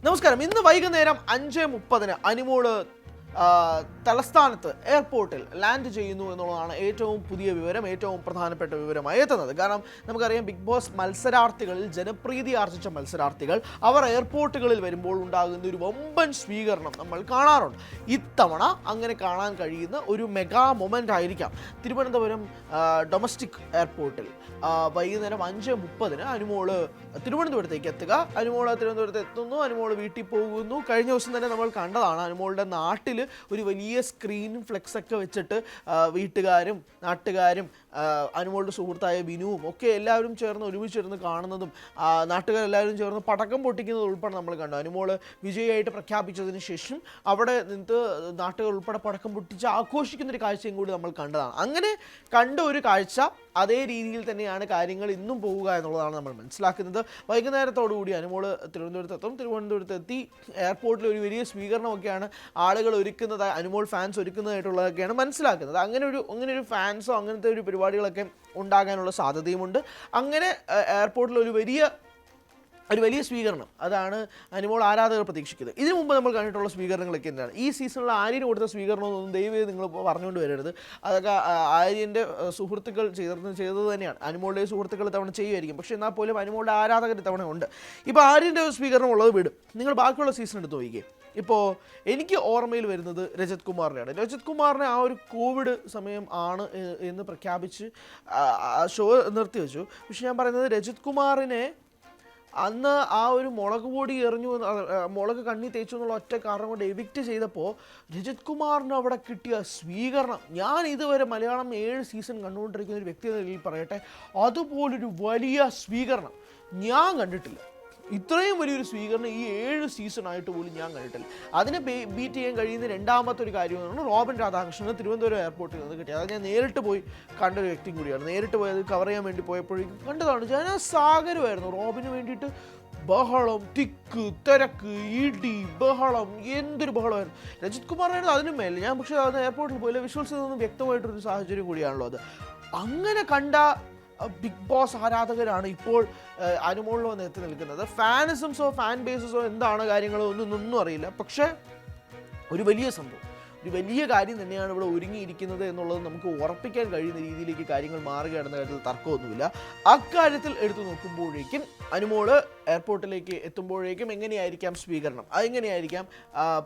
നമസ്കാരം. ഇന്ന് വൈകുന്നേരം 5:30 അനിമോള് തലസ്ഥാനത്ത് എയർപോർട്ടിൽ ലാൻഡ് ചെയ്യുന്നു എന്നുള്ളതാണ് ഏറ്റവും പുതിയ വിവരം, ഏറ്റവും പ്രധാനപ്പെട്ട വിവരമായി എത്തുന്നത്. കാരണം നമുക്കറിയാം, ബിഗ് ബോസ് മത്സരാർത്ഥികളിൽ ജനപ്രീതി ആർജിച്ച മത്സരാർത്ഥികൾ അവർ എയർപോർട്ടുകളിൽ വരുമ്പോൾ ഉണ്ടാകുന്ന ഒരു വമ്പൻ സ്വീകരണം നമ്മൾ കാണാറുണ്ട്. ഇത്തവണ അങ്ങനെ കാണാൻ കഴിയുന്ന ഒരു മെഗാ മൊമെൻ്റ് ആയിരിക്കാം തിരുവനന്തപുരം ഡൊമസ്റ്റിക് എയർപോർട്ടിൽ വൈകുന്നേരം 5:30 അനുമോള് തിരുവനന്തപുരത്തേക്ക് എത്തുക. അനുമോള് തിരുവനന്തപുരത്ത് എത്തുന്നു, അനുമോള് വീട്ടിൽ പോകുന്നു. കഴിഞ്ഞ ദിവസം തന്നെ നമ്മൾ കണ്ടതാണ്, അനുമോളുടെ നാട്ടിൽ ഒരു വലിയ സ്ക്രീനും ഫ്ലെക്സൊക്കെ വെച്ചിട്ട് വീട്ടുകാരും നാട്ടുകാരും അനുമോളുടെ സുഹൃത്തായ ബിനുവും ഒക്കെ എല്ലാവരും ചേർന്ന് ഒരുമിച്ചിരുന്ന് കാണുന്നതും നാട്ടുകാരെല്ലാവരും ചേർന്ന് പടക്കം പൊട്ടിക്കുന്നത് ഉൾപ്പെടെ നമ്മൾ കണ്ടു. അനുമോള് വിജയിയായിട്ട് പ്രഖ്യാപിച്ചതിന് ശേഷം അവിടെ നിന്ന് നാട്ടുകാർ ഉൾപ്പെടെ പടക്കം പൊട്ടിച്ച് ആഘോഷിക്കുന്നൊരു കാഴ്ചയും കൂടി നമ്മൾ കണ്ടതാണ്. അങ്ങനെ കണ്ട ഒരു കാഴ്ച അതേ രീതിയിൽ തന്നെയാണ് കാര്യങ്ങൾ ഇന്നും പോവുക എന്നുള്ളതാണ് നമ്മൾ മനസ്സിലാക്കുന്നത്. വൈകുന്നേരത്തോടുകൂടി അനുമോള് തിരുവനന്തപുരത്തെത്തും. തിരുവനന്തപുരത്തെത്തി എയർപോർട്ടിൽ ഒരു വലിയ സ്വീകരണമൊക്കെയാണ് ആളുകൾ ഒരുക്കുന്നത്, അനുമോൾ ഫാൻസ് ഒരുക്കുന്നതായിട്ടുള്ളതൊക്കെയാണ് മനസ്സിലാക്കുന്നത്. അങ്ങനെ ഒരു ഫാൻസോ അങ്ങനത്തെ ഒരു പരിപാടികളൊക്കെ ഉണ്ടാകാനുള്ള സാധ്യതയുമുണ്ട്. അങ്ങനെ എയർപോർട്ടിൽ ഒരു വലിയ സ്വീകരണം, അതാണ് അനുമോൾ ആരാധകർ പ്രതീക്ഷിക്കുന്നത്. ഇതിനു മുമ്പ് നമ്മൾ കണ്ടിട്ടുള്ള സ്വീകരണങ്ങളൊക്കെ എന്താണ്? ഈ സീസണിൽ ആര്യന് കൊടുത്ത സ്വീകരണമൊന്നും ദയവ് നിങ്ങൾ പറഞ്ഞുകൊണ്ട് വരരുത്. അതൊക്കെ ആര്യൻ്റെ സുഹൃത്തുക്കൾ ചെയ്തത് തന്നെയാണ്. അനുമോളുടെ സുഹൃത്തുക്കൾ ഇത്തവണ ചെയ്യുമായിരിക്കും, പക്ഷേ എന്നാൽ പോലും അനുമോളുടെ ആരാധകർ ഇത്തവണ ഉണ്ട്. ഇപ്പോൾ ആര്യൻ്റെ സ്വീകരണം ഉള്ളത് വിടും, നിങ്ങൾ ബാക്കിയുള്ള സീസൺ എടുത്ത് നോക്കിക്കേ. ഇപ്പോൾ എനിക്ക് ഓർമ്മയിൽ വരുന്നത് രജത് കുമാറിനെയാണ്. രജത് കുമാറിനെ ആ ഒരു കോവിഡ് സമയം ആണ് എന്ന് പ്രഖ്യാപിച്ച് ഷോ നിർത്തിവെച്ചു. പക്ഷെ ഞാൻ പറയുന്നത്, രജത് കുമാറിനെ അന്ന് ആ ഒരു മുളക് പൊടി എറിഞ്ഞു, മുളക് കണ്ണി തേച്ചു എന്നുള്ള ഒറ്റ കാരണം കൊണ്ട് എവിക്റ്റ് ചെയ്തപ്പോൾ രജത് കുമാറിന് അവിടെ കിട്ടിയ സ്വീകരണം, ഞാൻ ഇതുവരെ മലയാളം 7 സീസൺ കണ്ടുകൊണ്ടിരിക്കുന്ന ഒരു വ്യക്തി എന്ന നിലയിൽ പറയട്ടെ, അതുപോലൊരു വലിയ സ്വീകരണം ഞാൻ കണ്ടിട്ടില്ല. ഇത്രയും വലിയൊരു സ്വീകരണം ഈ 7 സീസണായിട്ട് പോലും ഞാൻ കണ്ടിട്ടില്ല. അതിനെ ബീറ്റ് ചെയ്യാൻ കഴിയുന്ന രണ്ടാമത്തെ ഒരു കാര്യമാണ് റോബിൻ രാധാകൃഷ്ണന് തിരുവനന്തപുരം എയർപോർട്ടിൽ നിന്ന് കിട്ടിയത്. അത് ഞാൻ നേരിട്ട് പോയി കണ്ടൊരു വ്യക്തിയും കൂടിയാണ്. നേരിട്ട് പോയത് കവർ ചെയ്യാൻ വേണ്ടി പോയപ്പോഴേക്കും കണ്ടതാണ്. ജനസാഗരമായിരുന്നു റോബിന് വേണ്ടിയിട്ട്. ബഹളം, തിക്ക് തിരക്ക്, ഇടി, ബഹളം, എന്തൊരു ബഹളമായിരുന്നു. രജിത് കുമാറായിരുന്നു അതിനും മേലെ. ഞാൻ പക്ഷേ അത് എയർപോർട്ടിൽ പോയില്ല, വിഷ്വൽസിൽ നിന്നും വ്യക്തമായിട്ടൊരു സാഹചര്യം കൂടിയാണല്ലോ അത്. അങ്ങനെ കണ്ട ബിഗ് ബോസ് ആരാധകരാണ് ഇപ്പോൾ അനുമോളിൽ വന്ന് എത്തി നിൽക്കുന്നത്. ഫാനിസംസോ ഫാൻ ബേസസോ എന്താണ് കാര്യങ്ങളോ ഒന്നും അറിയില്ല. പക്ഷേ ഒരു വലിയ സംഭവം, ഒരു വലിയ കാര്യം തന്നെയാണ് ഇവിടെ ഒരുങ്ങിയിരിക്കുന്നത് എന്നുള്ളത് നമുക്ക് ഉറപ്പിക്കാൻ കഴിയുന്ന രീതിയിലേക്ക് കാര്യങ്ങൾ മാറുകയാണെന്ന കാര്യത്തിൽ തർക്കമൊന്നുമില്ല. അക്കാര്യത്തിൽ എടുത്തു നോക്കുമ്പോഴേക്കും അനുമോള് എയർപോർട്ടിലേക്ക് എത്തുമ്പോഴേക്കും എങ്ങനെയായിരിക്കാം സ്വീകരണം, അതെങ്ങനെയായിരിക്കാം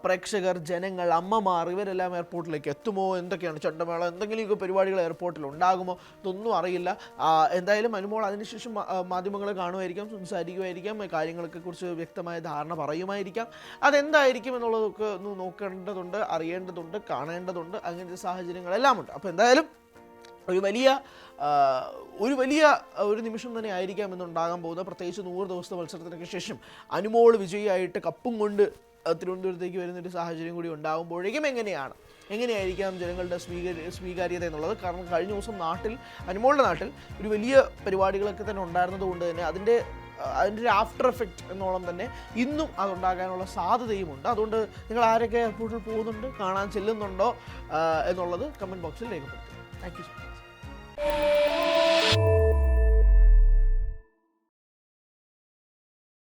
പ്രേക്ഷകർ, ജനങ്ങൾ, അമ്മമാർ ഇവരെല്ലാം എയർപോർട്ടിലേക്ക് എത്തുമോ, എന്തൊക്കെയാണ് ചെണ്ടമേളം, എന്തെങ്കിലുമൊക്കെ പരിപാടികൾ എയർപോർട്ടിൽ ഉണ്ടാകുമോ, ഇതൊന്നും അറിയില്ല. എന്തായാലും അനുമോൾ അതിനുശേഷം മാധ്യമങ്ങളെ കാണുമായിരിക്കാം, സംസാരിക്കുമായിരിക്കാം, കാര്യങ്ങളൊക്കെ കുറിച്ച് വ്യക്തമായ ധാരണ പറയുമായിരിക്കാം. അതെന്തായിരിക്കും എന്നുള്ളതൊക്കെ ഒന്ന് നോക്കേണ്ടതുണ്ട്, അറിയേണ്ടതുണ്ട്, കാണേണ്ടതുണ്ട്. അങ്ങനത്തെ സാഹചര്യങ്ങളെല്ലാം ഉണ്ട്. അപ്പോൾ എന്തായാലും ഒരു വലിയ നിമിഷം തന്നെ ആയിരിക്കാം എന്നുണ്ടാകാൻ പോകുന്നത്. പ്രത്യേകിച്ച് 100 ദിവസത്തെ മത്സരത്തിനൊക്കെ ശേഷം അനുമോൾ വിജയിയായിട്ട് കപ്പും കൊണ്ട് തിരുവനന്തപുരത്തേക്ക് വരുന്നൊരു സാഹചര്യം കൂടി ഉണ്ടാകുമ്പോഴേക്കും എങ്ങനെയായിരിക്കാം ജനങ്ങളുടെ സ്വീകാര്യത എന്നുള്ളത്. കാരണം കഴിഞ്ഞ ദിവസം അനുമോളുടെ നാട്ടിൽ ഒരു വലിയ പരിപാടികളൊക്കെ തന്നെ ഉണ്ടായിരുന്നത് കൊണ്ട് തന്നെ അതിൻ്റെ ഒരു ആഫ്റ്റർ എഫക്റ്റ് എന്നോളം തന്നെ ഇന്നും അതുണ്ടാകാനുള്ള സാധ്യതയുമുണ്ട്. അതുകൊണ്ട് നിങ്ങൾ ആരൊക്കെ എയർപോർട്ടിൽ പോകുന്നുണ്ട്, കാണാൻ ചെല്ലുന്നുണ്ടോ എന്നുള്ളത് കമൻറ്റ് ബോക്സിൽ രേഖപ്പെടുത്തുക. Thank you so much.